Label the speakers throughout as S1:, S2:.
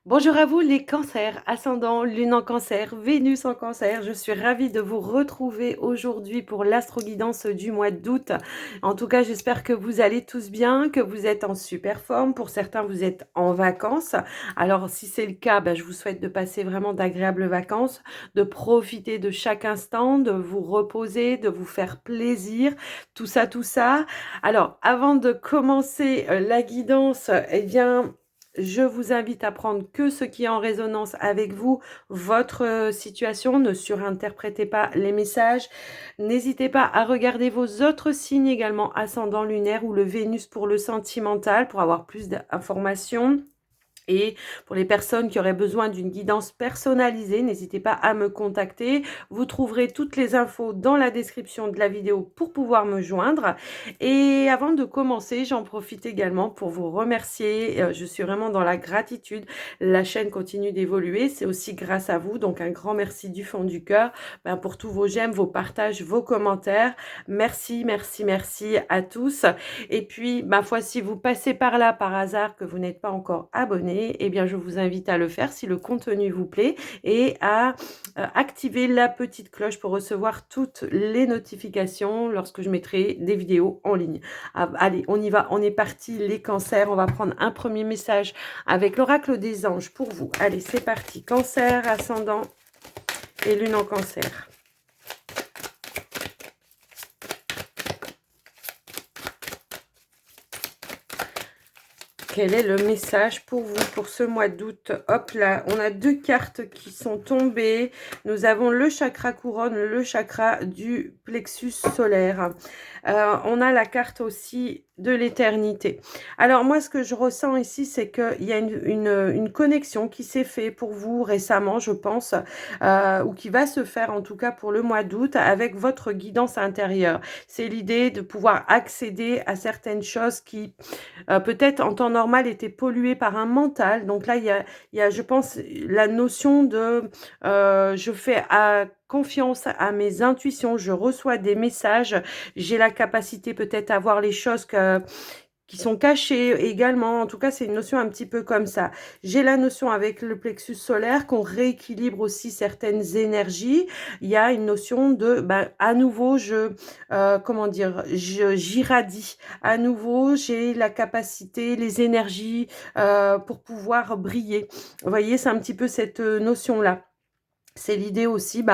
S1: Bonjour à vous les cancers, ascendant, lune en cancer, Vénus en cancer. Je suis ravie de vous retrouver aujourd'hui pour l'astro-guidance du mois d'août. En tout cas, j'espère que vous allez tous bien, que vous êtes en super forme. Pour certains, vous êtes en vacances. Alors, si c'est le cas, je vous souhaite de passer vraiment d'agréables vacances, de profiter de chaque instant, de vous reposer, de vous faire plaisir, tout ça, tout ça. Alors, avant de commencer la guidance, eh bien, je vous invite à prendre que ce qui est en résonance avec vous, votre situation. Ne surinterprétez pas les messages. N'hésitez pas à regarder vos autres signes également, ascendant lunaire ou le Vénus pour le sentimental, pour avoir plus d'informations. Et pour les personnes qui auraient besoin d'une guidance personnalisée, n'hésitez pas à me contacter. Vous trouverez toutes les infos dans la description de la vidéo pour pouvoir me joindre. Et avant de commencer, j'en profite également pour vous remercier. Je suis vraiment dans la gratitude. La chaîne continue d'évoluer. C'est aussi grâce à vous. Donc un grand merci du fond du cœur pour tous vos j'aime, vos partages, vos commentaires. Merci, merci, merci à tous. Et puis, ma foi, si vous passez par là par hasard que vous n'êtes pas encore abonné, eh bien, je vous invite à le faire si le contenu vous plaît et à activer la petite cloche pour recevoir toutes les notifications lorsque je mettrai des vidéos en ligne. Allez, on y va, on est parti, les cancers. On va prendre un premier message avec l'oracle des anges pour vous. Allez, c'est parti. Cancer, ascendant et lune en cancer. Quel est le message pour vous pour ce mois d'août? Hop là, on a deux cartes qui sont tombées. Nous avons le chakra couronne, le chakra du plexus solaire. On a la carte aussi de l'éternité. Alors moi, ce que je ressens ici, c'est qu'il y a une connexion qui s'est faite pour vous récemment, je pense, ou qui va se faire en tout cas pour le mois d'août avec votre guidance intérieure. C'est l'idée de pouvoir accéder à certaines choses qui peut-être en temps normal était polluées par un mental. Donc là, il y a je pense, la notion de je fais confiance à mes intuitions, je reçois des messages, j'ai la capacité peut-être à voir les choses qui sont cachées également. En tout cas, c'est une notion un petit peu comme ça. J'ai la notion avec le plexus solaire qu'on rééquilibre aussi certaines énergies. Il y a une notion de, à nouveau, comment dire, j'irradie. À nouveau, j'ai la capacité, les énergies pour pouvoir briller. Vous voyez, c'est un petit peu cette notion-là. C'est l'idée aussi,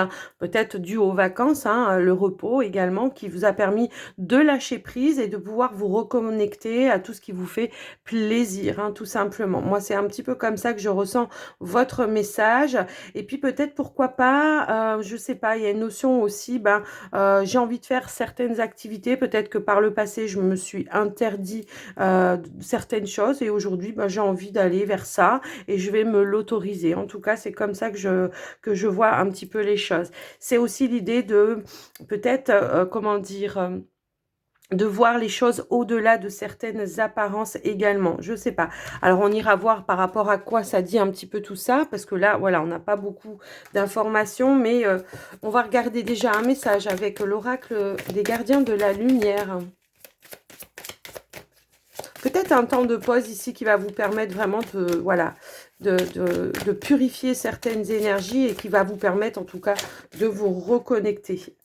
S1: peut-être due aux vacances, le repos également, qui vous a permis de lâcher prise et de pouvoir vous reconnecter à tout ce qui vous fait plaisir, tout simplement. Moi, c'est un petit peu comme ça que je ressens votre message. Et puis peut-être, pourquoi pas, je sais pas, il y a une notion aussi, j'ai envie de faire certaines activités. Peut-être que par le passé, je me suis interdit certaines choses et aujourd'hui, j'ai envie d'aller vers ça et je vais me l'autoriser. En tout cas, c'est comme ça que je vois un petit peu les choses. C'est aussi l'idée de peut-être, comment dire, de voir les choses au-delà de certaines apparences également. Je sais pas. Alors, on ira voir par rapport à quoi ça dit un petit peu tout ça, parce que là, voilà, on n'a pas beaucoup d'informations, mais on va regarder déjà un message avec l'oracle des gardiens de la lumière. Peut-être un temps de pause ici qui va vous permettre vraiment de, voilà, de purifier certaines énergies et qui va vous permettre en tout cas de vous reconnecter.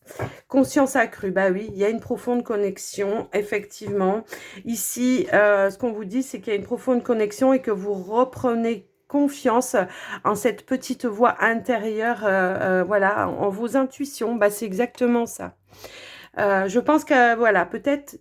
S1: Conscience accrue, oui, il y a une profonde connexion, effectivement. Ici, ce qu'on vous dit, c'est qu'il y a une profonde connexion et que vous reprenez confiance en cette petite voix intérieure, voilà, en vos intuitions. C'est exactement ça. Je pense que, voilà, peut-être,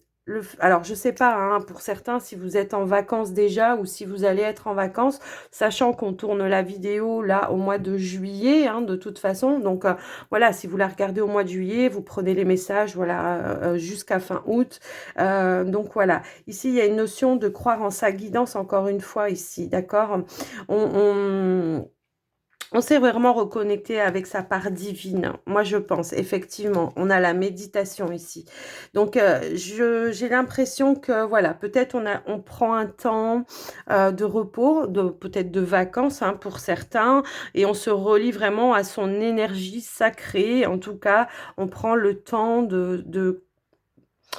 S1: alors je sais pas, pour certains, si vous êtes en vacances déjà ou si vous allez être en vacances, sachant qu'on tourne la vidéo là au mois de juillet, de toute façon. Donc voilà, si vous la regardez au mois de juillet, vous prenez les messages, voilà, jusqu'à fin août. Donc voilà, ici il y a une notion de croire en sa guidance encore une fois ici, d'accord. On s'est vraiment reconnecté avec sa part divine. Moi, je pense, effectivement, on a la méditation ici. Donc, j'ai l'impression que, voilà, peut-être on prend un temps de repos, peut-être de vacances pour certains, et on se relie vraiment à son énergie sacrée. En tout cas, on prend le temps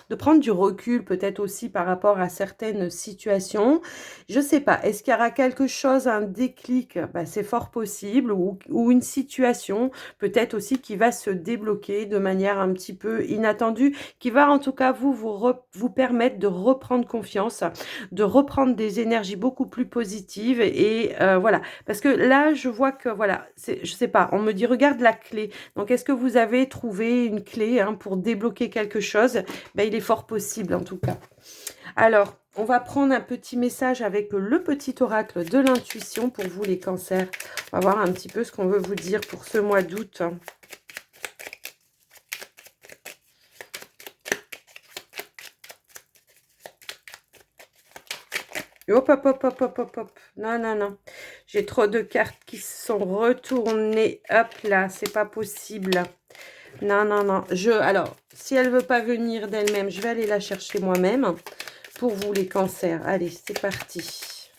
S1: de prendre du recul peut-être aussi par rapport à certaines situations. Je sais pas, est-ce qu'il y aura quelque chose, un déclic? Bah, c'est fort possible ou une situation peut-être aussi qui va se débloquer de manière un petit peu inattendue, qui va en tout cas vous permettre de reprendre confiance, de reprendre des énergies beaucoup plus positives et voilà. Parce que là, je vois que voilà, je sais pas, on me dit: «Regarde la clé». Donc est-ce que vous avez trouvé une clé, hein, pour débloquer quelque chose? Ben, il est fort possible en tout cas. Alors, on va prendre un petit message avec le petit oracle de l'intuition pour vous les cancers. On va voir un petit peu ce qu'on veut vous dire pour ce mois d'août. Et hop, hop, hop, hop, hop, hop, hop. Non, non, non. J'ai trop de cartes qui sont retournées. Hop là, c'est pas possible. Non, non, non. Alors, si elle veut pas venir d'elle-même, je vais aller la chercher moi-même. Pour vous les cancers. Allez, c'est parti.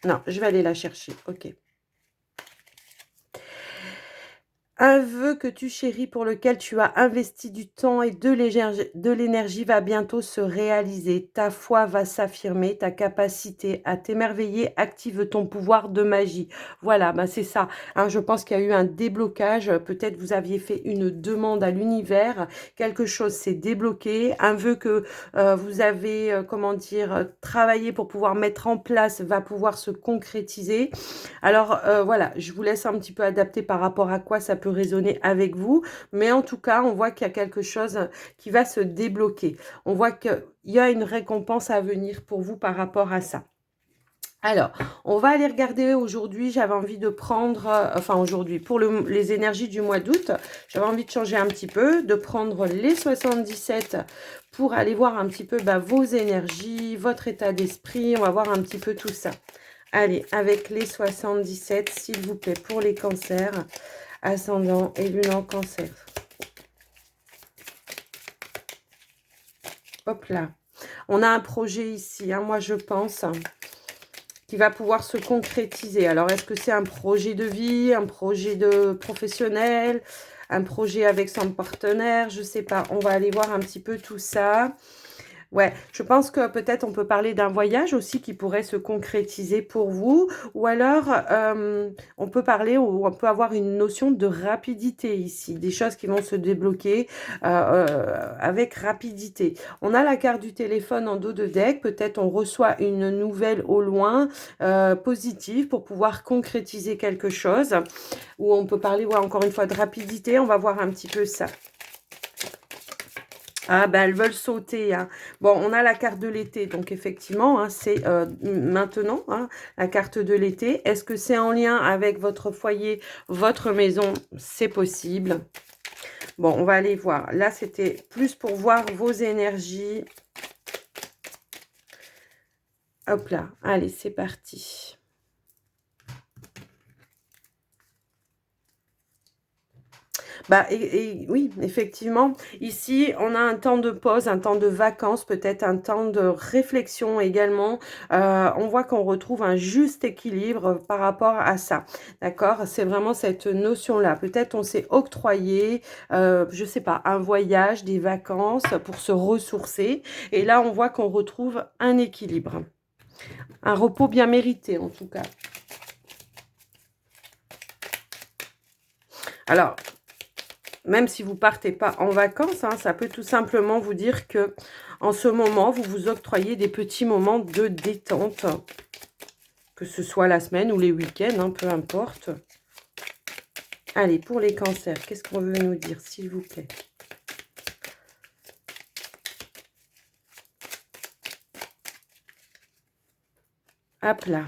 S1: Non, je vais aller la chercher. Ok. Un vœu que tu chéris pour lequel tu as investi du temps et de l'énergie va bientôt se réaliser. Ta foi va s'affirmer, ta capacité à t'émerveiller active ton pouvoir de magie. Voilà, ben c'est ça. Hein, je pense qu'il y a eu un déblocage. Peut-être vous aviez fait une demande à l'univers. Quelque chose s'est débloqué. Un vœu que vous avez, comment dire, travaillé pour pouvoir mettre en place va pouvoir se concrétiser. Alors voilà, je vous laisse un petit peu adapter par rapport à quoi ça peut résonner avec vous. Mais en tout cas, on voit qu'il y a quelque chose qui va se débloquer. On voit qu'il y a une récompense à venir pour vous par rapport à ça. Alors, on va aller regarder aujourd'hui, j'avais envie de prendre, enfin aujourd'hui, pour les énergies du mois d'août, j'avais envie de changer un petit peu, de prendre les 77 pour aller voir un petit peu vos énergies, votre état d'esprit, on va voir un petit peu tout ça. Allez, avec les 77, s'il vous plaît, pour les cancers, ascendant et lune en cancer. Hop là. On a un projet ici, hein, moi je pense, qui va pouvoir se concrétiser. Alors, est-ce que c'est un projet de vie, un projet de professionnel, un projet avec son partenaire? Je sais pas. On va aller voir un petit peu tout ça. Ouais, je pense que peut-être on peut parler d'un voyage aussi qui pourrait se concrétiser pour vous. Ou alors, on peut parler ou on peut avoir une notion de rapidité ici. Des choses qui vont se débloquer avec rapidité. On a la carte du téléphone en dos de deck. Peut-être on reçoit une nouvelle au loin positive pour pouvoir concrétiser quelque chose. Ou on peut parler, ouais, encore une fois, de rapidité. On va voir un petit peu ça. Ah ben elles veulent sauter. Hein. Bon, on a la carte de l'été, donc effectivement, hein, c'est maintenant hein, la carte de l'été. Est-ce que c'est en lien avec votre foyer, votre maison? C'est possible. Bon, on va aller voir. Là, c'était plus pour voir vos énergies. Hop là, allez, c'est parti. Bah, oui, effectivement, ici, on a un temps de pause, un temps de vacances, peut-être un temps de réflexion également. On voit qu'on retrouve un juste équilibre par rapport à ça. D'accord? C'est vraiment cette notion-là. Peut-être on s'est octroyé, je sais pas, un voyage, des vacances pour se ressourcer. Et là, on voit qu'on retrouve un équilibre. Un repos bien mérité, en tout cas. Alors, même si vous partez pas en vacances, hein, ça peut tout simplement vous dire que en ce moment, vous vous octroyez des petits moments de détente, que ce soit la semaine ou les week-ends, hein, peu importe. Allez, pour les cancers, qu'est-ce qu'on veut nous dire, s'il vous plaît? Hop là.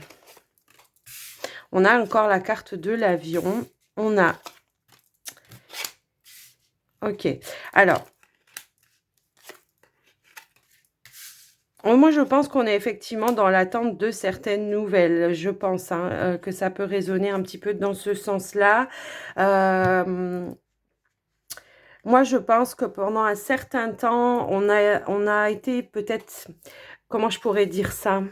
S1: On a encore la carte de l'avion. On a... Ok. Alors... Moi, je pense qu'on est effectivement dans l'attente de certaines nouvelles. Je pense hein, que ça peut résonner un petit peu dans ce sens-là. Moi, je pense que pendant un certain temps, on a été peut-être... Comment je pourrais dire ça?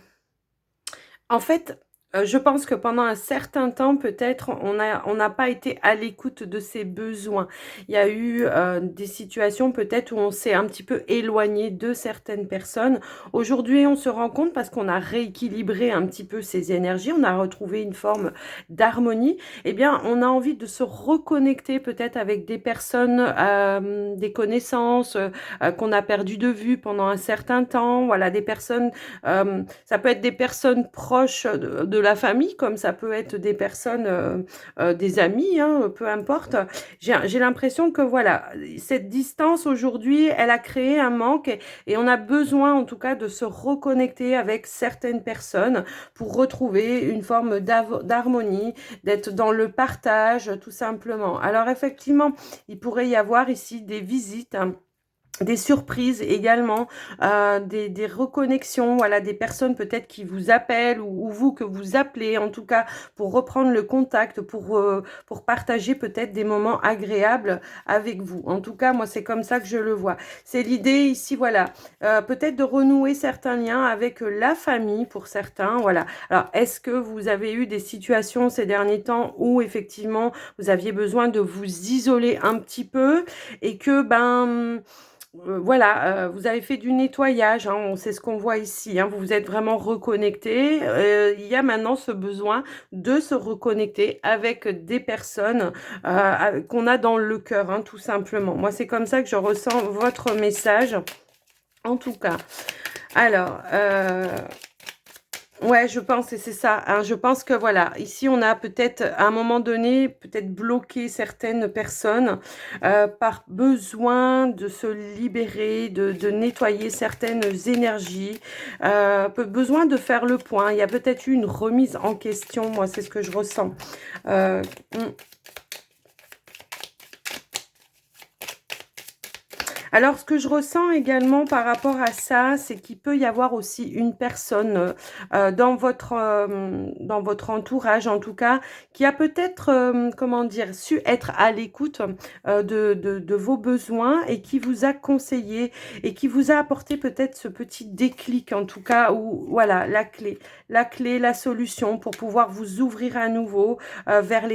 S1: En fait, Je pense que pendant un certain temps, peut-être, on n'a pas été à l'écoute de ses besoins. Il y a eu, des situations peut-être où on s'est un petit peu éloigné de certaines personnes. Aujourd'hui, on se rend compte parce qu'on a rééquilibré un petit peu ses énergies, on a retrouvé une forme d'harmonie. Eh bien, on a envie de se reconnecter peut-être avec des personnes, des connaissances, qu'on a perdues de vue pendant un certain temps. Voilà, des personnes, ça peut être des personnes proches de la famille, comme ça peut être des personnes, des amis, hein, peu importe. J'ai l'impression que voilà, cette distance aujourd'hui, elle a créé un manque et on a besoin en tout cas de se reconnecter avec certaines personnes pour retrouver une forme d'harmonie, d'être dans le partage, tout simplement. Alors effectivement, il pourrait y avoir ici des visites, hein, des surprises également, des reconnexions, voilà, des personnes peut-être qui vous appellent ou vous que vous appelez, en tout cas pour reprendre le contact, pour partager peut-être des moments agréables avec vous. En tout cas, moi, c'est comme ça que je le vois. C'est l'idée ici, voilà, peut-être de renouer certains liens avec la famille pour certains, voilà. Alors, est-ce que vous avez eu des situations ces derniers temps où effectivement vous aviez besoin de vous isoler un petit peu et que, ben, voilà, vous avez fait du nettoyage, hein, c'est ce qu'on voit ici, hein, vous vous êtes vraiment reconnectés. Il y a maintenant ce besoin de se reconnecter avec des personnes, qu'on a dans le cœur, hein, tout simplement. Moi, c'est comme ça que je ressens votre message, en tout cas. Alors, ouais, je pense et c'est ça, hein, je pense que voilà, ici on a peut-être à un moment donné, peut-être bloqué certaines personnes, par besoin de se libérer, de nettoyer certaines énergies, besoin de faire le point. Il y a peut-être eu une remise en question, moi c'est ce que je ressens. Mmh. Alors, ce que je ressens également par rapport à ça, c'est qu'il peut y avoir aussi une personne, dans votre entourage, en tout cas, qui a peut-être, comment dire? Su être à l'écoute, de vos besoins et qui vous a conseillé et qui vous a apporté peut-être ce petit déclic, en tout cas, où voilà, la clé, la solution pour pouvoir vous ouvrir à nouveau, vers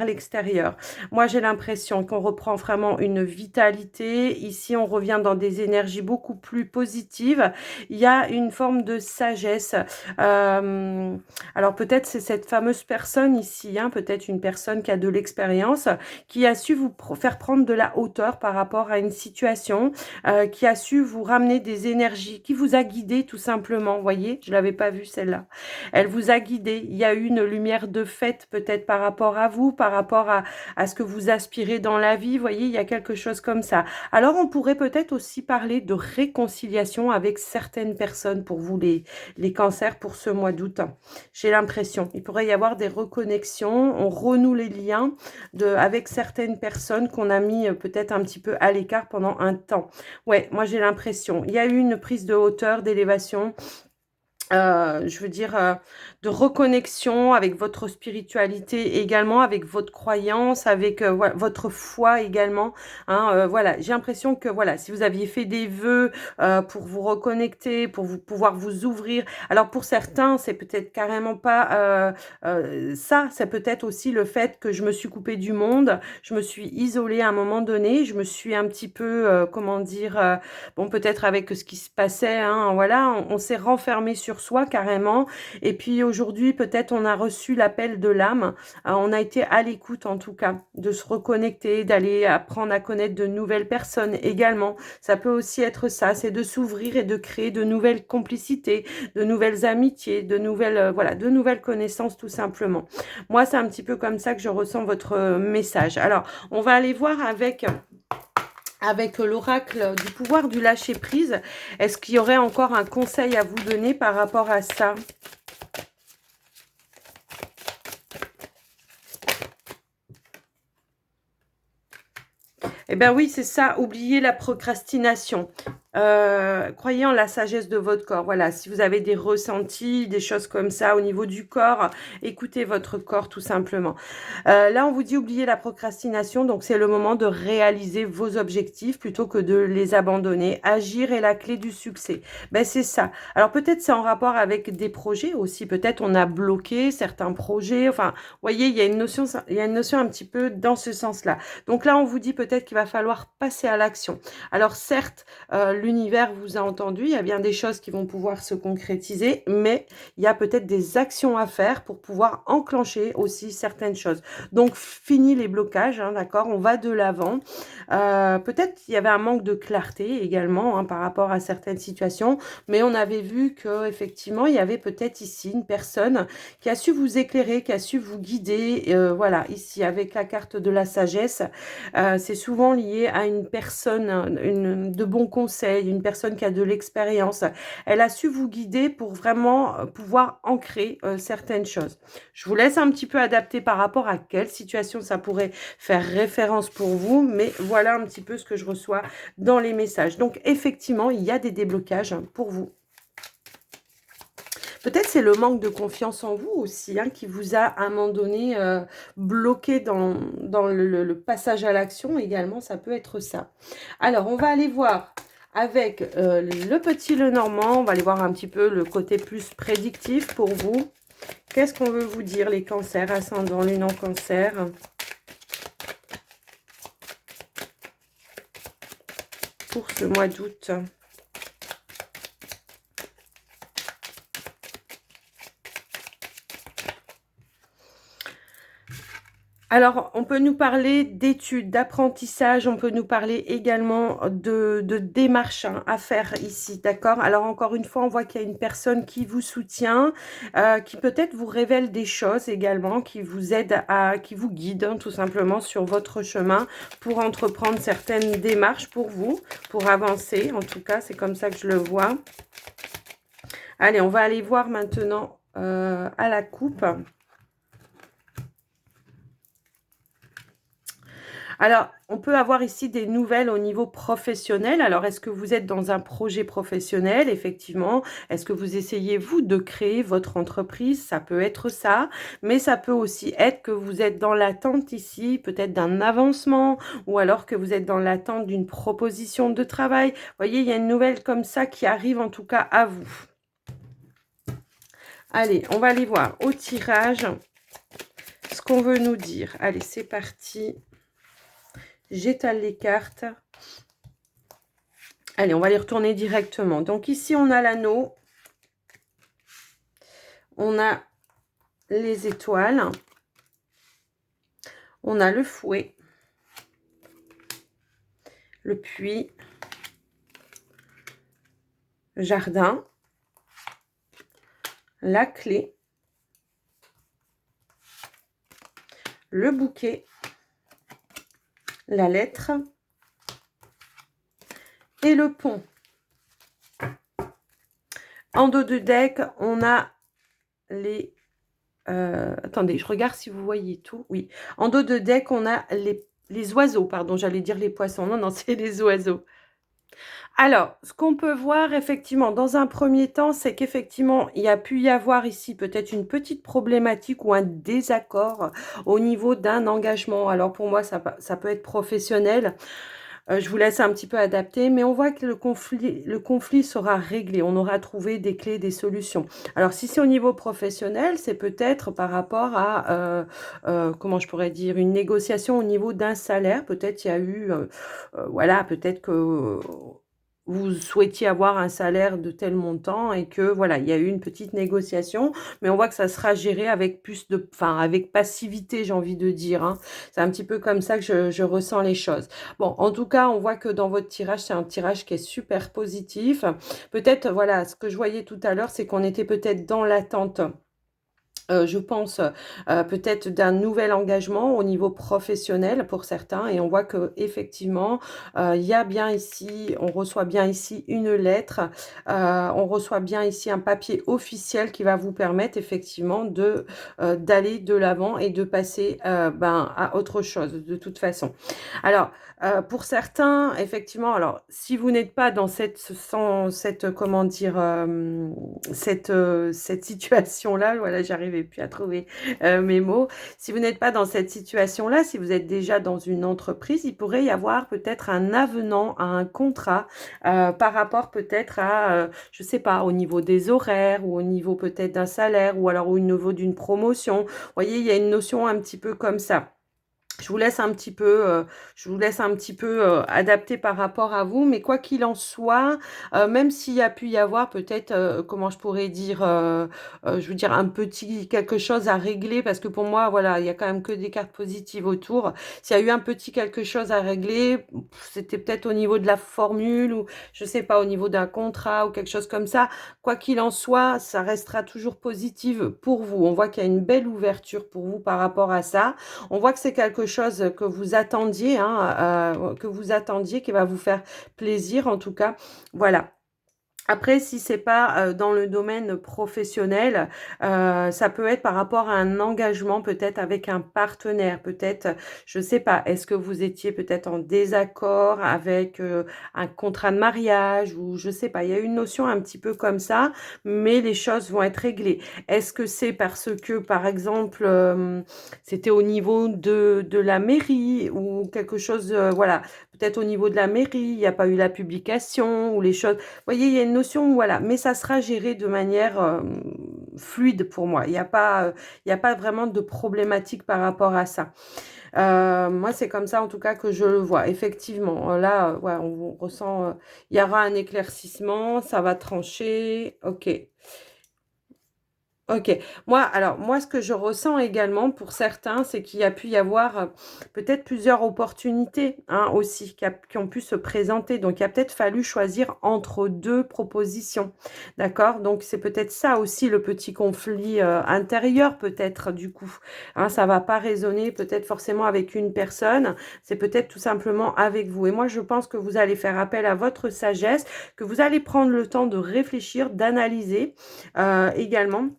S1: l'extérieur. Moi, j'ai l'impression qu'on reprend vraiment une vitalité. Ici, on revient dans des énergies beaucoup plus positives. Il y a une forme de sagesse. Euh, alors, peut-être c'est cette fameuse personne ici, hein, peut-être une personne qui a de l'expérience, qui a su vous faire prendre de la hauteur par rapport à une situation, qui a su vous ramener des énergies, qui vous a guidé tout simplement. Vous voyez, je l'avais pas vue celle-là. Elle vous a guidé. Il y a eu une lumière de fête peut-être par rapport à vous, par rapport à ce que vous aspirez dans la vie. Vous voyez, il y a quelque chose comme ça. Alors, on pourrait peut-être aussi parler de réconciliation avec certaines personnes pour vous, les cancers, pour ce mois d'août. J'ai l'impression. Il pourrait y avoir des reconnexions. On renoue les liens avec certaines personnes qu'on a mis peut-être un petit peu à l'écart pendant un temps. Ouais, moi j'ai l'impression. Il y a eu une prise de hauteur, d'élévation, je veux dire, de reconnexion avec votre spiritualité également, avec votre croyance, avec votre foi également, hein, voilà, j'ai l'impression que voilà, si vous aviez fait des vœux pour vous reconnecter, pour vous pouvoir vous ouvrir, alors pour certains c'est peut-être carrément pas ça, c'est peut-être aussi le fait que je me suis coupée du monde, je me suis isolée à un moment donné, je me suis un petit peu, comment dire, bon, peut-être avec ce qui se passait, hein, voilà, on s'est renfermé sur soi carrément. Et puis aujourd'hui, peut-être on a reçu l'appel de l'âme. On a été à l'écoute en tout cas, de se reconnecter, d'aller apprendre à connaître de nouvelles personnes également. Ça peut aussi être ça, c'est de s'ouvrir et de créer de nouvelles complicités, de nouvelles amitiés, de nouvelles, voilà, de nouvelles connaissances tout simplement. Moi, c'est un petit peu comme ça que je ressens votre message. Alors, on va aller voir avec l'oracle du pouvoir du lâcher-prise. Est-ce qu'il y aurait encore un conseil à vous donner par rapport à ça? Eh bien oui, c'est ça, oubliez la procrastination. Croyez en la sagesse de votre corps. Voilà, si vous avez des ressentis, des choses comme ça au niveau du corps, écoutez votre corps tout simplement. Là, on vous dit oubliez la procrastination, donc c'est le moment de réaliser vos objectifs plutôt que de les abandonner. Agir est la clé du succès. Ben, c'est ça. Alors peut-être c'est en rapport avec des projets aussi. Peut-être on a bloqué certains projets. Enfin, vous voyez, il y a une notion un petit peu dans ce sens-là. Donc là, on vous dit peut-être qu'il va falloir passer à l'action. Alors certes, l'univers vous a entendu, il y a bien des choses qui vont pouvoir se concrétiser, mais il y a peut-être des actions à faire pour pouvoir enclencher aussi certaines choses. Donc, fini les blocages, hein, d'accord? On va de l'avant. Peut-être qu'il y avait un manque de clarté également hein, par rapport à certaines situations, mais on avait vu que effectivement il y avait peut-être ici une personne qui a su vous éclairer, qui a su vous guider. Voilà, ici avec la carte de la sagesse, c'est souvent lié à une personne de bons conseils, une personne qui a de l'expérience. Elle a su vous guider pour vraiment pouvoir ancrer certaines choses. Je vous laisse un petit peu adapter par rapport à quelle situation ça pourrait faire référence pour vous, mais voilà un petit peu ce que je reçois dans les messages. Donc effectivement, il y a des déblocages pour vous. Peut-être c'est le manque de confiance en vous aussi hein, qui vous a à un moment donné bloqué dans le passage à l'action également, ça peut être ça. Alors, on va aller voir avec le petit Lenormand, on va aller voir un petit peu le côté plus prédictif pour vous. Qu'est-ce qu'on veut vous dire les cancers, ascendant, lune en cancer? Pour ce mois d'août. Alors, on peut nous parler d'études, d'apprentissage, on peut nous parler également de démarches hein, à faire ici, d'accord? Alors, encore une fois, on voit qu'il y a une personne qui vous soutient, qui peut-être vous révèle des choses également, qui vous aide qui vous guide hein, tout simplement sur votre chemin pour entreprendre certaines démarches pour vous, pour avancer. En tout cas, c'est comme ça que je le vois. Allez, on va aller voir maintenant à la coupe. Alors, on peut avoir ici des nouvelles au niveau professionnel. Alors, est-ce que vous êtes dans un projet professionnel, effectivement? Est-ce que vous essayez, vous, de créer votre entreprise? Ça peut être ça, mais ça peut aussi être que vous êtes dans l'attente ici, peut-être d'un avancement, ou alors que vous êtes dans l'attente d'une proposition de travail. Vous voyez, il y a une nouvelle comme ça qui arrive en tout cas à vous. Allez, on va aller voir au tirage ce qu'on veut nous dire. Allez, c'est parti. J'étale les cartes. Allez, on va les retourner directement. Donc ici, on a l'anneau. On a les étoiles. On a le fouet. Le puits. Jardin. La clé. Le bouquet. La lettre. Et le pont. En dos de deck, on a les... attendez, je regarde si vous voyez tout. Oui. En dos de deck, on a les oiseaux. Pardon, j'allais dire les poissons. Non, non, c'est les oiseaux. Alors, ce qu'on peut voir effectivement dans un premier temps, c'est qu'effectivement, il y a pu y avoir ici peut-être une petite problématique ou un désaccord au niveau d'un engagement. Alors pour moi, ça peut être professionnel. Je vous laisse un petit peu adapter, mais on voit que le conflit sera réglé. On aura trouvé des clés, des solutions. Alors, si c'est au niveau professionnel, c'est peut-être par rapport à, comment je pourrais dire, une négociation au niveau d'un salaire. Peut-être il y a eu, voilà, peut-être que vous souhaitiez avoir un salaire de tel montant et que voilà, il y a eu une petite négociation, mais on voit que ça sera géré avec plus de, enfin avec passivité, j'ai envie de dire. Hein. C'est un petit peu comme ça que je ressens les choses. Bon, en tout cas, on voit que dans votre tirage, c'est un tirage qui est super positif. Peut-être, voilà, ce que je voyais tout à l'heure, c'est qu'on était peut-être dans l'attente je pense, peut-être d'un nouvel engagement au niveau professionnel pour certains et on voit qu'effectivement, il y a bien ici on reçoit bien ici une lettre, on reçoit bien ici un papier officiel qui va vous permettre effectivement d'aller de l'avant et de passer, ben, à autre chose de toute façon. Alors, pour certains, effectivement, alors si vous n'êtes pas dans cette comment dire, cette situation-là, voilà, j'arrivais plus à trouver mes mots. Si vous n'êtes pas dans cette situation-là, si vous êtes déjà dans une entreprise, il pourrait y avoir peut-être un avenant à un contrat par rapport peut-être à, je sais pas, au niveau des horaires ou au niveau peut-être d'un salaire ou alors au niveau d'une promotion. Vous voyez, il y a une notion un petit peu comme ça. Je vous laisse un petit peu, adapter par rapport à vous, mais quoi qu'il en soit, même s'il y a pu y avoir peut-être, comment je pourrais dire, je veux dire un petit quelque chose à régler parce que pour moi, voilà, il y a quand même que des cartes positives autour. S'il y a eu un petit quelque chose à régler, c'était peut-être au niveau de la formule ou je sais pas, au niveau d'un contrat ou quelque chose comme ça. Quoi qu'il en soit, ça restera toujours positive pour vous. On voit qu'il y a une belle ouverture pour vous par rapport à ça. On voit que c'est quelque chose que vous attendiez, hein, qui va vous faire plaisir en tout cas. Voilà. Après, si c'est pas, dans le domaine professionnel, ça peut être par rapport à un engagement, peut-être avec un partenaire, peut-être, je sais pas, est-ce que vous étiez peut-être en désaccord avec, un contrat de mariage ou je sais pas, il y a une notion un petit peu comme ça, mais les choses vont être réglées. Est-ce que c'est parce que, par exemple, c'était au niveau de la mairie ou quelque chose, voilà, peut-être au niveau de la mairie, il n'y a pas eu la publication ou les choses voyez, il y a une notion où voilà, mais ça sera géré de manière, fluide pour moi. Il y a pas vraiment de problématique par rapport à ça. Moi, c'est comme ça en tout cas que je le vois. Effectivement, là, ouais, on ressent, il y aura un éclaircissement, ça va trancher. OK. OK. Moi, ce que je ressens également pour certains, c'est qu'il y a pu y avoir, peut-être plusieurs opportunités, hein, aussi qui ont pu se présenter. Donc il a peut-être fallu choisir entre 2 propositions. D'accord? Donc c'est peut-être ça aussi le petit conflit, intérieur peut-être du coup, hein. Ça va pas résonner peut-être forcément avec une personne, c'est peut-être tout simplement avec vous et moi je pense que vous allez faire appel à votre sagesse, que vous allez prendre le temps de réfléchir, d'analyser, également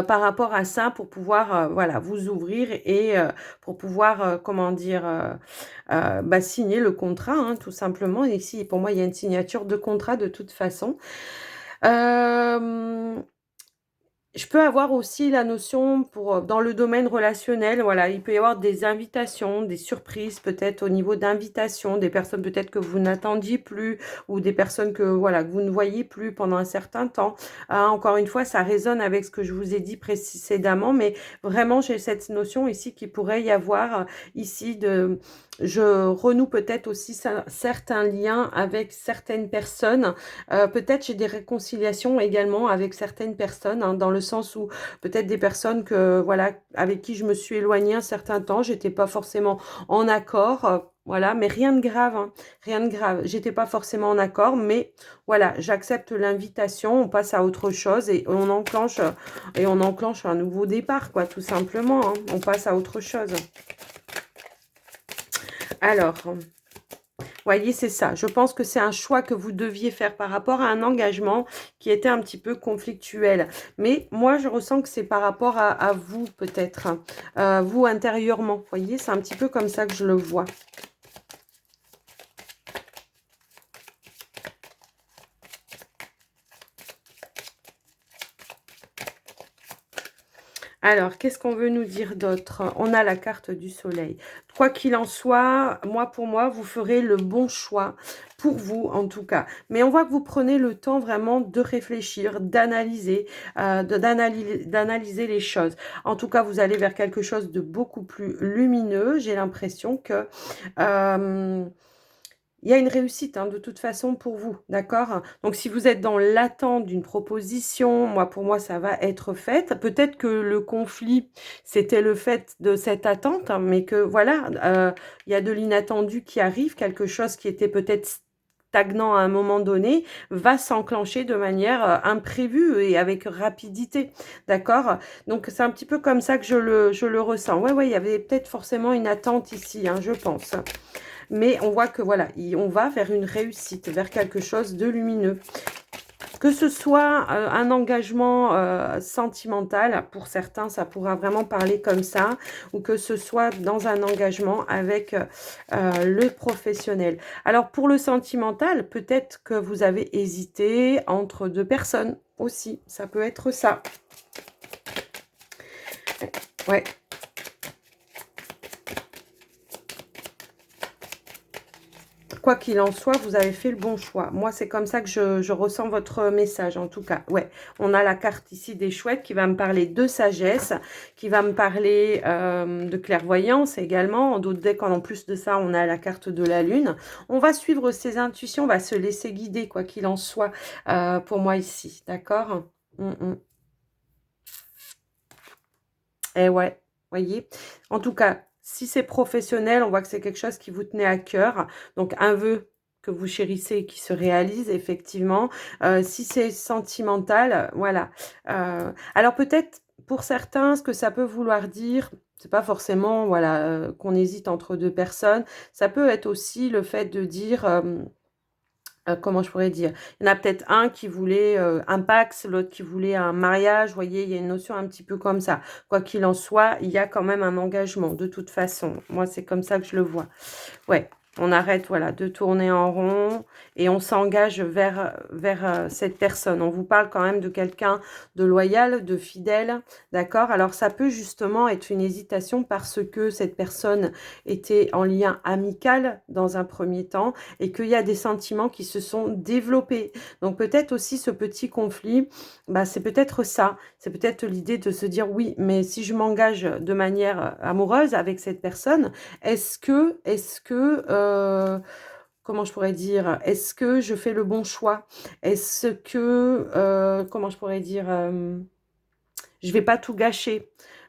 S1: par rapport à ça pour pouvoir, voilà, vous ouvrir et pour pouvoir, comment dire, bah, signer le contrat, hein, tout simplement. Ici, pour moi, il y a une signature de contrat de toute façon. Hem je peux avoir aussi la notion pour, dans le domaine relationnel, voilà, il peut y avoir des invitations, des surprises peut-être au niveau d'invitations, des personnes peut-être que vous n'attendiez plus ou des personnes que, voilà, que vous ne voyez plus pendant un certain temps. Encore une fois, ça résonne avec ce que je vous ai dit précédemment, mais vraiment, j'ai cette notion ici qu'il pourrait y avoir, ici de je renoue peut-être aussi certains liens avec certaines personnes. Peut-être j'ai des réconciliations également avec certaines personnes, hein, dans le sens où peut-être des personnes que voilà, avec qui je me suis éloignée un certain temps, j'étais pas forcément en accord, voilà, mais rien de grave, hein, rien de grave. J'étais pas forcément en accord, mais voilà, j'accepte l'invitation, on passe à autre chose et on enclenche un nouveau départ, quoi, tout simplement, hein. On passe à autre chose. Alors, voyez, c'est ça. Je pense que c'est un choix que vous deviez faire par rapport à un engagement qui était un petit peu conflictuel. Mais moi, je ressens que c'est par rapport à vous, peut-être, hein, vous intérieurement. Vous voyez, c'est un petit peu comme ça que je le vois. Alors, qu'est-ce qu'on veut nous dire d'autre? On a la carte du soleil. Quoi qu'il en soit, pour moi, vous ferez le bon choix pour vous, en tout cas. Mais on voit que vous prenez le temps vraiment de réfléchir, d'analyser, d'analyser les choses. En tout cas, vous allez vers quelque chose de beaucoup plus lumineux. J'ai l'impression que... il y a une réussite, hein, de toute façon pour vous, d'accord? Donc si vous êtes dans l'attente d'une proposition, pour moi, ça va être fait. Peut-être que le conflit, c'était le fait de cette attente, hein, mais que voilà, il y a de l'inattendu qui arrive, quelque chose qui était peut-être stagnant à un moment donné, va s'enclencher de manière imprévue et avec rapidité, d'accord? Donc c'est un petit peu comme ça que je le ressens. Ouais, ouais, il y avait peut-être forcément une attente ici, hein, je pense. Mais on voit que voilà, on va vers une réussite, vers quelque chose de lumineux. Que ce soit un engagement sentimental, pour certains, ça pourra vraiment parler comme ça, ou que ce soit dans un engagement avec le professionnel. Alors, pour le sentimental, peut-être que vous avez hésité entre deux personnes aussi. Ça peut être ça. Ouais. Quoi qu'il en soit, vous avez fait le bon choix. Moi, c'est comme ça que je ressens votre message, en tout cas. Ouais, on a la carte ici des chouettes qui va me parler de sagesse, qui va me parler de clairvoyance également. En d'autres decks, en plus de ça, on a la carte de la lune. On va suivre ses intuitions, on va se laisser guider, quoi qu'il en soit, pour moi ici. D'accord. Eh ouais, voyez. En tout cas, si c'est professionnel, on voit que c'est quelque chose qui vous tenait à cœur. Donc, un vœu que vous chérissez et qui se réalise, effectivement. Si c'est sentimental, voilà. Alors, peut-être, pour certains, ce que ça peut vouloir dire, c'est pas forcément, voilà, qu'on hésite entre deux personnes. Ça peut être aussi le fait de dire... comment je pourrais dire? Il y en a peut-être un qui voulait un Pacs, l'autre qui voulait un mariage. Vous voyez, il y a une notion un petit peu comme ça. Quoi qu'il en soit, il y a quand même un engagement, de toute façon. Moi, c'est comme ça que je le vois. Ouais, on arrête, voilà, de tourner en rond et on s'engage vers cette personne. On vous parle quand même de quelqu'un de loyal, de fidèle, d'accord? Alors, ça peut justement être une hésitation parce que cette personne était en lien amical dans un premier temps et qu'il y a des sentiments qui se sont développés. Donc, peut-être aussi ce petit conflit, bah, c'est peut-être ça. C'est peut-être l'idée de se dire, oui, mais si je m'engage de manière amoureuse avec cette personne, est-ce que, comment je pourrais dire, est-ce que je fais le bon choix? Est-ce que, comment je pourrais dire, je vais pas tout gâcher?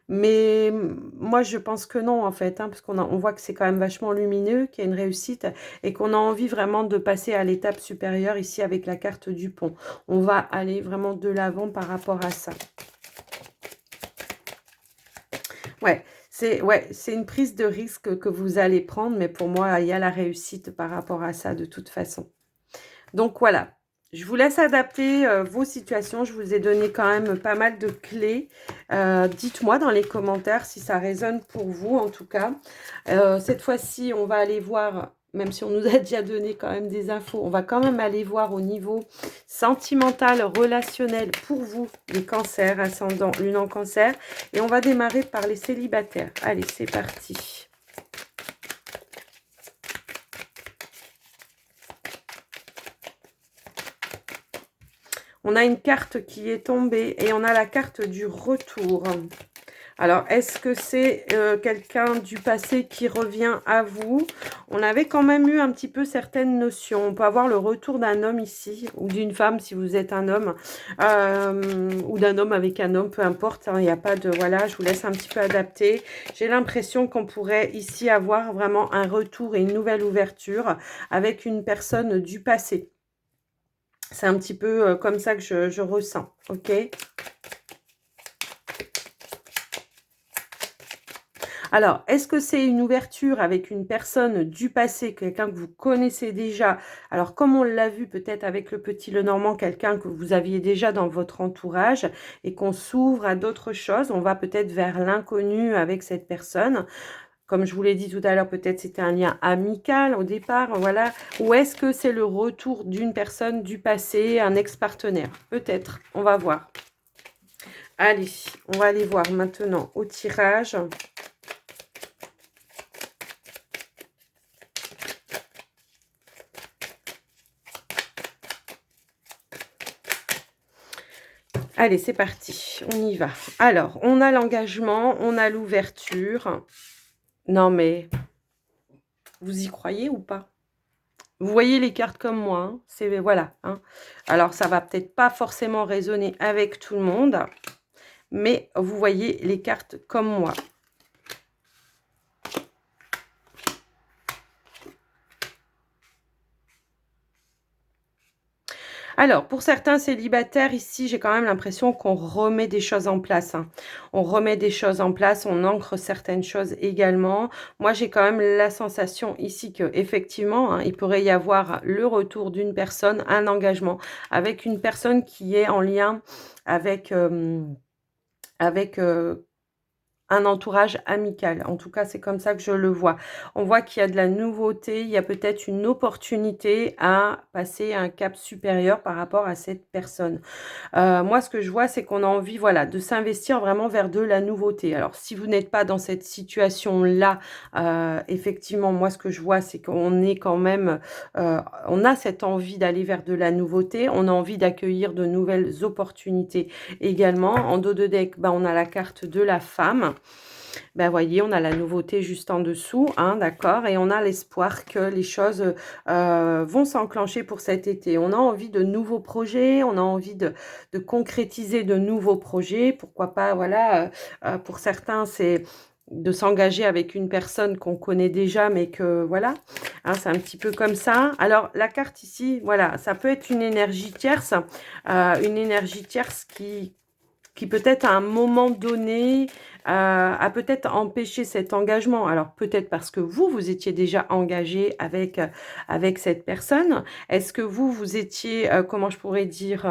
S1: Mais moi, je pense que non, en fait, hein, parce on voit que c'est quand même vachement lumineux, qu'il y a une réussite et qu'on a envie vraiment de passer à l'étape supérieure ici avec la carte du pont. On va aller vraiment de l'avant par rapport à ça. Ouais, c'est une prise de risque que vous allez prendre, mais pour moi, il y a la réussite par rapport à ça de toute façon. Donc voilà, je vous laisse adapter vos situations. Je vous ai donné quand même pas mal de clés. Dites-moi dans les commentaires si ça résonne pour vous, en tout cas. Cette fois-ci, on va aller voir, même si on nous a déjà donné quand même des infos, on va quand même aller voir au niveau sentimental, relationnel pour vous, les cancers, ascendant, lune en cancer. Et on va démarrer par les célibataires. Allez, c'est parti. On a une carte qui est tombée et on a la carte du retour. Alors, est-ce que c'est quelqu'un du passé qui revient à vous? On avait quand même eu un petit peu certaines notions. On peut avoir le retour d'un homme ici, ou d'une femme si vous êtes un homme, ou d'un homme avec un homme, peu importe. Il n'y a pas de... Voilà, je vous laisse un petit peu adapter. J'ai l'impression qu'on pourrait ici avoir vraiment un retour et une nouvelle ouverture avec une personne du passé. C'est un petit peu comme ça que je ressens, ok? Alors, est-ce que c'est une ouverture avec une personne du passé, quelqu'un que vous connaissez déjà? Alors, comme on l'a vu peut-être avec le petit Lenormand, quelqu'un que vous aviez déjà dans votre entourage et qu'on s'ouvre à d'autres choses, on va peut-être vers l'inconnu avec cette personne. Comme je vous l'ai dit tout à l'heure, peut-être c'était un lien amical au départ, voilà. Ou est-ce que c'est le retour d'une personne du passé, un ex-partenaire? Peut-être, on va voir. Allez, on va aller voir maintenant au tirage. Allez, c'est parti, on y va. Alors, on a l'engagement, on a l'ouverture. Non, mais vous y croyez ou pas? Vous voyez les cartes comme moi, hein, c'est voilà. Hein. Alors, ça va peut-être pas forcément résonner avec tout le monde, mais vous voyez les cartes comme moi. Alors, pour certains célibataires, ici, j'ai quand même l'impression qu'on remet des choses en place, hein. On remet des choses en place, on ancre certaines choses également. Moi, j'ai quand même la sensation ici que, effectivement, hein, il pourrait y avoir le retour d'une personne, un engagement avec une personne qui est en lien avec, avec un entourage amical. En tout cas, c'est comme ça que je le vois. On voit qu'il y a de la nouveauté, il y a peut-être une opportunité à passer à un cap supérieur par rapport à cette personne. Moi, ce que je vois, c'est qu'on a envie, voilà, de s'investir vraiment vers de la nouveauté. Alors, si vous n'êtes pas dans cette situation-là, effectivement, moi, ce que je vois, c'est qu'on est quand même, on a cette envie d'aller vers de la nouveauté. On a envie d'accueillir de nouvelles opportunités également. En dos de deck, ben, on a la carte de la femme. Ben, voyez, on a la nouveauté juste en dessous, hein, d'accord, et on a l'espoir que les choses vont s'enclencher pour cet été. On a envie de nouveaux projets, on a envie de concrétiser de nouveaux projets. Pourquoi pas, voilà, pour certains, c'est de s'engager avec une personne qu'on connaît déjà, mais que, voilà, hein, c'est un petit peu comme ça. Alors, la carte ici, voilà, ça peut être une énergie tierce qui peut-être à un moment donné a peut-être empêché cet engagement. Alors peut-être parce que vous étiez déjà engagé avec cette personne. Est-ce que vous étiez, comment je pourrais dire,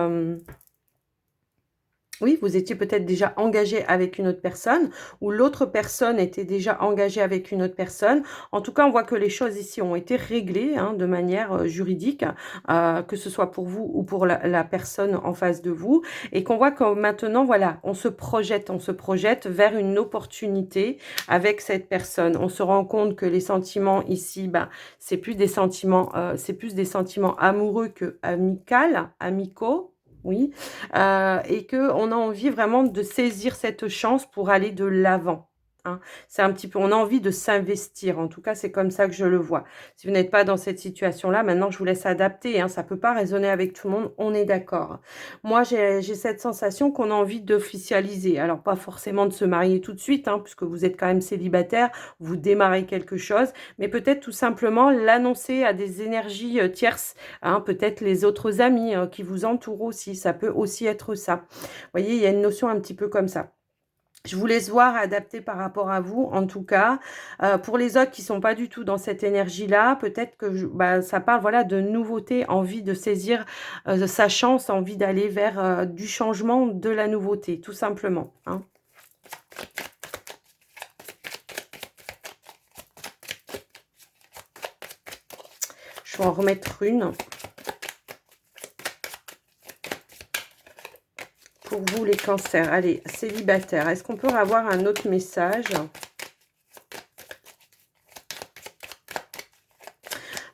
S1: oui, vous étiez peut-être déjà engagé avec une autre personne ou l'autre personne était déjà engagée avec une autre personne. En tout cas, on voit que les choses ici ont été réglées, hein, de manière juridique, que ce soit pour vous ou pour la personne en face de vous. Et qu'on voit que maintenant, voilà, on se projette vers une opportunité avec cette personne. On se rend compte que les sentiments ici, ben, c'est plus des sentiments amoureux que amicaux. Oui, et qu'on a envie vraiment de saisir cette chance pour aller de l'avant, hein. C'est un petit peu, on a envie de s'investir. En tout cas, c'est comme ça que je le vois. Si vous n'êtes pas dans cette situation-là, maintenant, je vous laisse adapter, hein. Ça peut pas résonner avec tout le monde, on est d'accord. Moi, j'ai cette sensation qu'on a envie d'officialiser. Alors, pas forcément de se marier tout de suite, hein, puisque vous êtes quand même célibataire, vous démarrez quelque chose, mais peut-être tout simplement l'annoncer à des énergies tierces, hein, peut-être les autres amis qui vous entourent aussi, ça peut aussi être ça. Vous voyez, il y a une notion un petit peu comme ça. Je vous laisse voir, adapter par rapport à vous, en tout cas. Pour les autres qui sont pas du tout dans cette énergie-là, peut-être que bah, ça parle, voilà, de nouveauté, envie de saisir sa chance, envie d'aller vers du changement, de la nouveauté, tout simplement, hein. Je vais en remettre une. Pour vous, les cancers. Allez, célibataire. Est-ce qu'on peut avoir un autre message?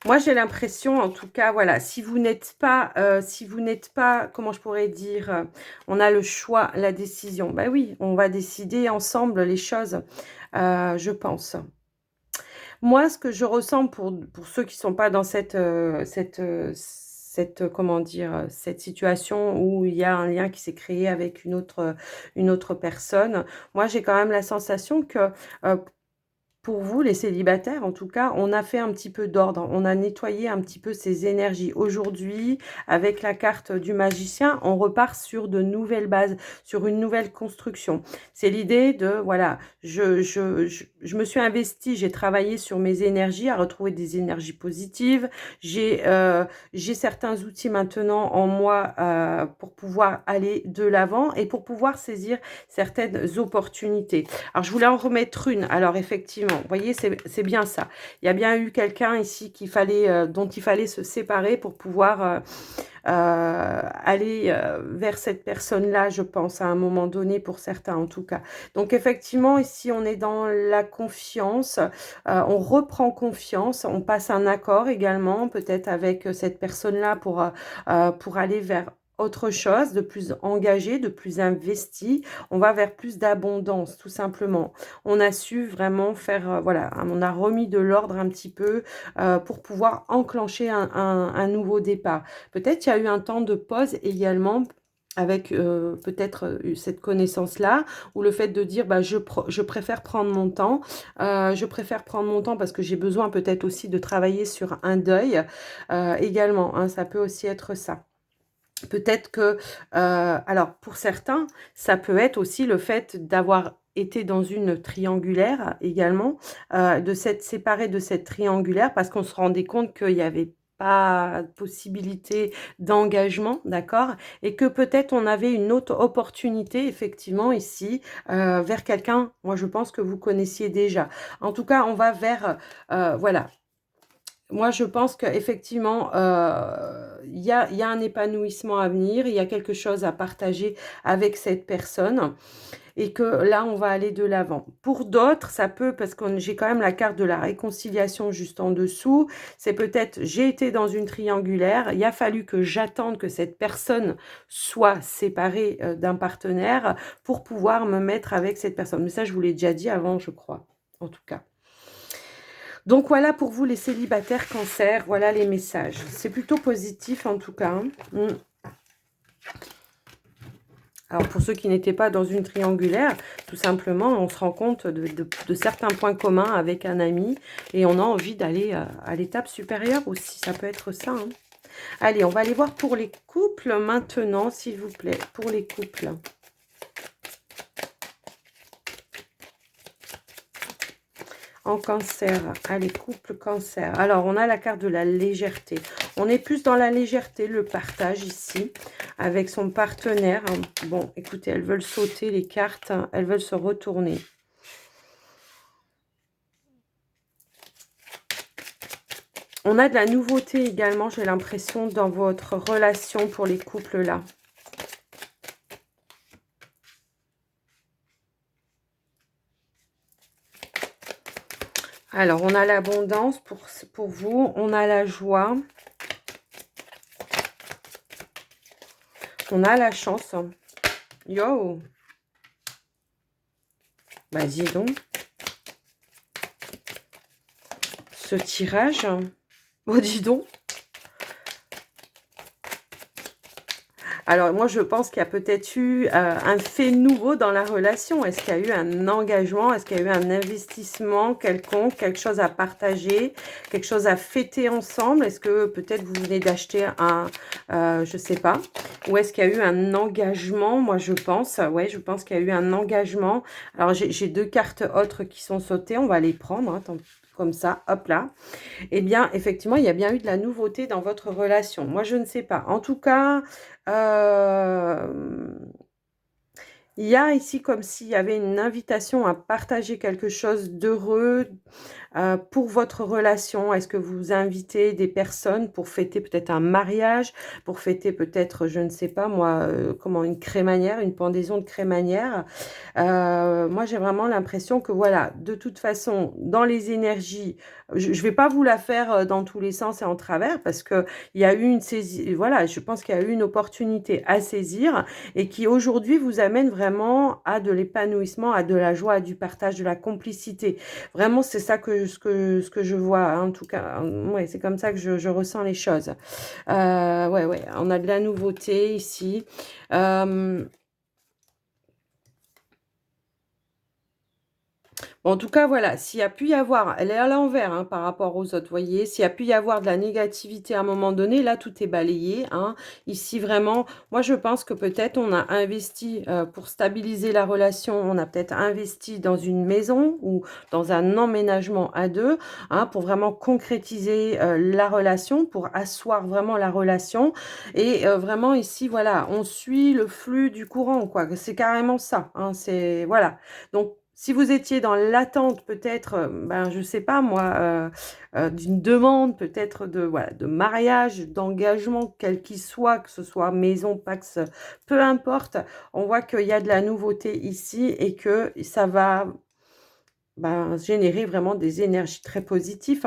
S1: Moi, j'ai l'impression, en tout cas, voilà, si vous n'êtes pas, comment je pourrais dire, on a le choix, la décision. Ben oui, on va décider ensemble les choses, je pense. Moi, ce que je ressens pour ceux qui sont pas dans comment dire, cette situation où il y a un lien qui s'est créé avec une autre personne. Moi, j'ai quand même la sensation que, pour vous, les célibataires, en tout cas, on a fait un petit peu d'ordre. On a nettoyé un petit peu ces énergies. Aujourd'hui, avec la carte du magicien, on repart sur de nouvelles bases, sur une nouvelle construction. C'est l'idée de, voilà, je me suis investie, j'ai travaillé sur mes énergies, à retrouver des énergies positives. J'ai certains outils maintenant en moi pour pouvoir aller de l'avant et pour pouvoir saisir certaines opportunités. Alors, je voulais en remettre une. Alors, effectivement, vous voyez, c'est bien ça. Il y a bien eu quelqu'un ici dont il fallait se séparer pour pouvoir aller vers cette personne-là, je pense, à un moment donné, pour certains en tout cas. Donc, effectivement, ici, on est dans la confiance. On reprend confiance. On passe un accord également, peut-être avec cette personne-là pour aller vers autre chose, de plus engagé, de plus investi. On va vers plus d'abondance, tout simplement. On a su vraiment faire, voilà, on a remis de l'ordre un petit peu pour pouvoir enclencher un nouveau départ. Peut-être qu'il y a eu un temps de pause également avec peut-être cette connaissance-là, ou le fait de dire, bah, je préfère prendre mon temps, je préfère prendre mon temps parce que j'ai besoin peut-être aussi de travailler sur un deuil également, hein, ça peut aussi être ça. peut-être que, alors pour certains, ça peut être aussi le fait d'avoir été dans une triangulaire également, de s'être séparé de cette triangulaire parce qu'on se rendait compte qu'il y avait pas de possibilité d'engagement, d'accord? Et que peut-être on avait une autre opportunité effectivement ici, vers quelqu'un, moi je pense que vous connaissiez déjà. En tout cas, on va vers, voilà, moi, je pense qu'effectivement, il y a un épanouissement à venir, il y a quelque chose à partager avec cette personne et que là, on va aller de l'avant. Pour d'autres, ça peut, parce que j'ai quand même la carte de la réconciliation juste en dessous, c'est peut-être, j'ai été dans une triangulaire, il a fallu que j'attende que cette personne soit séparée d'un partenaire pour pouvoir me mettre avec cette personne. Mais ça, je vous l'ai déjà dit avant, je crois, en tout cas. Donc voilà pour vous les célibataires cancer, voilà les messages. C'est plutôt positif en tout cas. Alors pour ceux qui n'étaient pas dans une triangulaire, tout simplement on se rend compte de certains points communs avec un ami et on a envie d'aller à l'étape supérieure aussi, ça peut être ça. Allez, on va aller voir pour les couples maintenant s'il vous plaît, pour les couples. En cancer, allez, couple cancer. Alors, on a la carte de la légèreté. On est plus dans la légèreté, le partage ici, avec son partenaire. Bon, écoutez, elles veulent sauter les cartes, elles veulent se retourner. On a de la nouveauté également, j'ai l'impression, dans votre relation pour les couples là. Alors, on a l'abondance pour vous, on a la joie. On a la chance. Yo! Bah, dis donc. Ce tirage. Oh, dis donc. Alors, moi, je pense qu'il y a peut-être eu un fait nouveau dans la relation. Est-ce qu'il y a eu un engagement? Est-ce qu'il y a eu un investissement quelconque? Quelque chose à partager? Quelque chose à fêter ensemble? Est-ce que peut-être vous venez d'acheter un... je sais pas. Ou est-ce qu'il y a eu un engagement? Moi, je pense. Ouais, je pense qu'il y a eu un engagement. Alors, j'ai deux cartes autres qui sont sautées. On va les prendre. Hein, comme ça, hop là. Eh bien, effectivement, il y a bien eu de la nouveauté dans votre relation. Moi, je ne sais pas. En tout cas, il y a ici comme s'il y avait une invitation à partager quelque chose d'heureux pour votre relation. Est-ce que vous invitez des personnes pour fêter peut-être un mariage, pour fêter peut-être, je ne sais pas moi, comment, une crémaillère, une pendaison de crémaillère. Moi, j'ai vraiment l'impression que voilà, de toute façon, dans les énergies, je ne vais pas vous la faire dans tous les sens et en travers parce que il y a eu une saisie, voilà, je pense qu'il y a eu une opportunité à saisir et qui aujourd'hui vous amène vraiment à de l'épanouissement, à de la joie, à du partage, de la complicité. Vraiment, c'est ça ce que je vois, hein, en tout cas. Ouais, c'est comme ça que je ressens les choses. Ouais, on a de la nouveauté ici. En tout cas, voilà, s'il y a pu y avoir, elle est à l'envers hein, par rapport aux autres, voyez, s'il y a pu y avoir de la négativité à un moment donné, là, tout est balayé. Hein. Ici, vraiment, moi, je pense que peut-être on a investi pour stabiliser la relation, on a peut-être investi dans une maison ou dans un emménagement à deux, hein, pour vraiment concrétiser la relation, pour asseoir vraiment la relation. Et vraiment, ici, voilà, on suit le flux du courant, quoi. C'est carrément ça. Hein, c'est, voilà. Donc, si vous étiez dans l'attente peut-être, ben, je sais pas moi, d'une demande peut-être de, voilà, de mariage, d'engagement, quel qu'il soit, que ce soit maison, Pax, peu importe, on voit qu'il y a de la nouveauté ici et que ça va ben, générer vraiment des énergies très positives.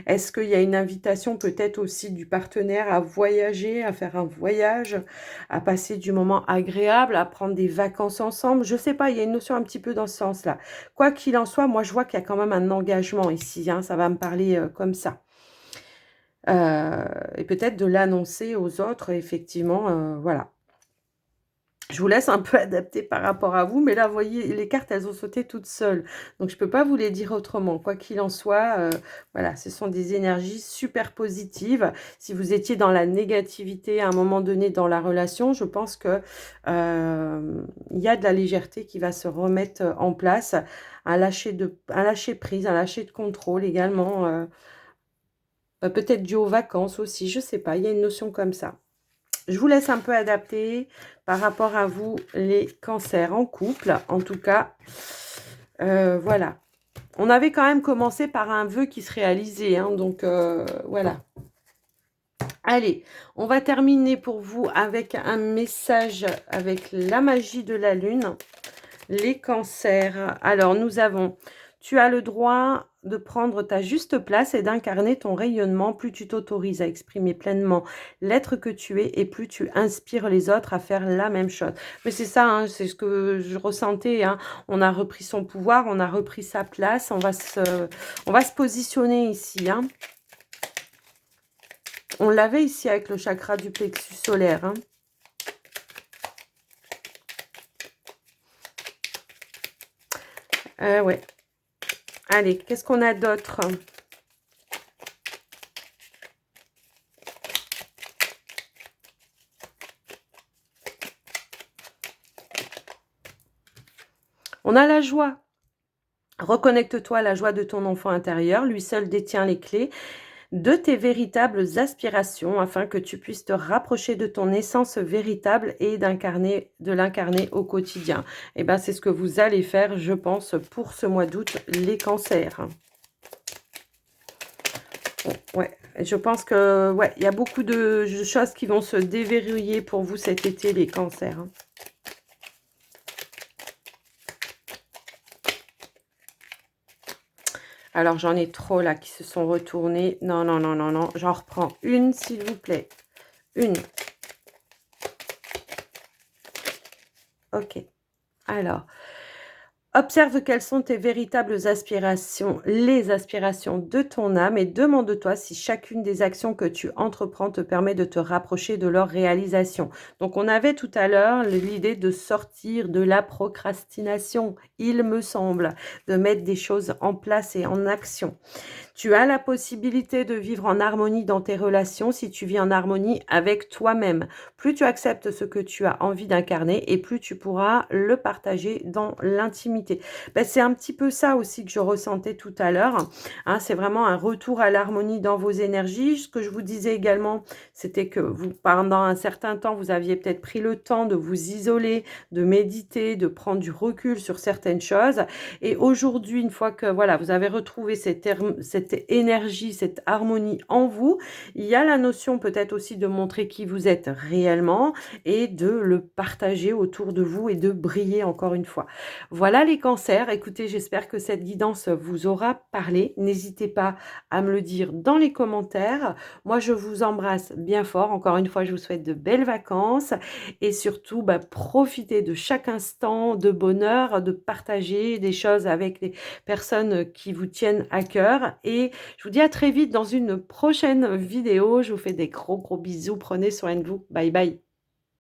S1: Est-ce qu'il y a une invitation peut-être aussi du partenaire à voyager, à faire un voyage, à passer du moment agréable, à prendre des vacances ensemble? Je sais pas, il y a une notion un petit peu dans ce sens-là. Quoi qu'il en soit, moi je vois qu'il y a quand même un engagement ici, hein, ça va me parler comme ça. Et peut-être de l'annoncer aux autres, effectivement, voilà. Je vous laisse un peu adapter par rapport à vous, mais là, vous voyez, les cartes, elles ont sauté toutes seules. Donc, je ne peux pas vous les dire autrement. Quoi qu'il en soit, voilà, ce sont des énergies super positives. Si vous étiez dans la négativité à un moment donné dans la relation, je pense que il y a de la légèreté qui va se remettre en place, un lâcher prise, un lâcher de contrôle également. Peut-être dû aux vacances aussi, je ne sais pas, il y a une notion comme ça. Je vous laisse un peu adapter par rapport à vous, les cancers en couple. En tout cas, voilà. On avait quand même commencé par un vœu qui se réalisait. Hein, donc, voilà. Allez, on va terminer pour vous avec un message avec la magie de la lune. Les cancers. Alors, nous avons... Tu as le droit de prendre ta juste place et d'incarner ton rayonnement. Plus tu t'autorises à exprimer pleinement l'être que tu es et plus tu inspires les autres à faire la même chose. Mais c'est ça, hein, c'est ce que je ressentais. Hein. On a repris son pouvoir, on a repris sa place. On va se positionner ici. Hein. On l'avait ici avec le chakra du plexus solaire. Hein. Ouais. Allez, qu'est-ce qu'on a d'autre? On a la joie. Reconnecte-toi à la joie de ton enfant intérieur. Lui seul détient les clés de tes véritables aspirations afin que tu puisses te rapprocher de ton essence véritable et de l'incarner au quotidien. Et bien, c'est ce que vous allez faire, je pense, pour ce mois d'août, les cancers. Ouais, je pense que ouais, il y a beaucoup de choses qui vont se déverrouiller pour vous cet été, les cancers. Alors, j'en ai trop là qui se sont retournés. Non, non, non, non, non. J'en reprends une, s'il vous plaît. Une. Ok. Alors, observe quelles sont tes véritables aspirations, les aspirations de ton âme et demande-toi si chacune des actions que tu entreprends te permet de te rapprocher de leur réalisation. Donc, on avait tout à l'heure l'idée de sortir de la procrastination, il me semble, de mettre des choses en place et en action. Tu as la possibilité de vivre en harmonie dans tes relations si tu vis en harmonie avec toi-même. Plus tu acceptes ce que tu as envie d'incarner et plus tu pourras le partager dans l'intimité. Ben, c'est un petit peu ça aussi que je ressentais tout à l'heure. Hein, c'est vraiment un retour à l'harmonie dans vos énergies. Ce que je vous disais également, c'était que vous, pendant un certain temps, vous aviez peut-être pris le temps de vous isoler, de méditer, de prendre du recul sur certaines choses. Et aujourd'hui, une fois que voilà, vous avez retrouvé cette énergie, cette harmonie en vous, il y a la notion peut-être aussi de montrer qui vous êtes réellement et de le partager autour de vous et de briller encore une fois. Voilà les cancers. Écoutez, j'espère que cette guidance vous aura parlé. N'hésitez pas à me le dire dans les commentaires. Moi, je vous embrasse bien fort. Encore une fois, je vous souhaite de belles vacances et surtout, bah, profitez de chaque instant de bonheur, de partager des choses avec les personnes qui vous tiennent à cœur. Et je vous dis à très vite dans une prochaine vidéo. Je vous fais des gros bisous. Prenez soin de vous. Bye bye.